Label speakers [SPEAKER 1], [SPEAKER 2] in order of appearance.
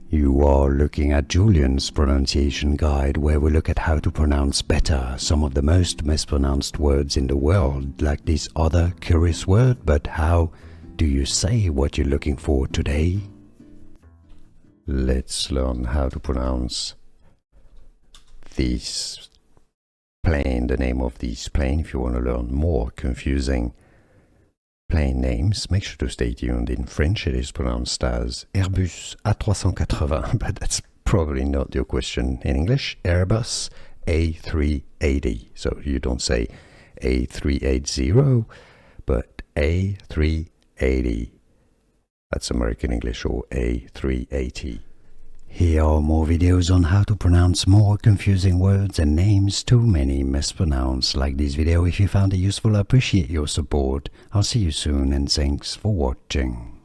[SPEAKER 1] You are looking at Julian's pronunciation guide, where we look at how to pronounce better some of the most mispronounced words in the world, like this other curious word. But how do you say what you're looking for today? Let's learn how to pronounce this plane, the name of this plane. If you want to learn more confusing plane names, make sure to stay tuned. In French, it is pronounced as Airbus A380, but that's probably not your question. In English, Airbus A380. So you don't say A380, but A380. That's American English, or A380. Here are more videos on how to pronounce more confusing words and names too many mispronounced. Like this video if you found it useful. I appreciate your support. I'll see you soon, and thanks for watching.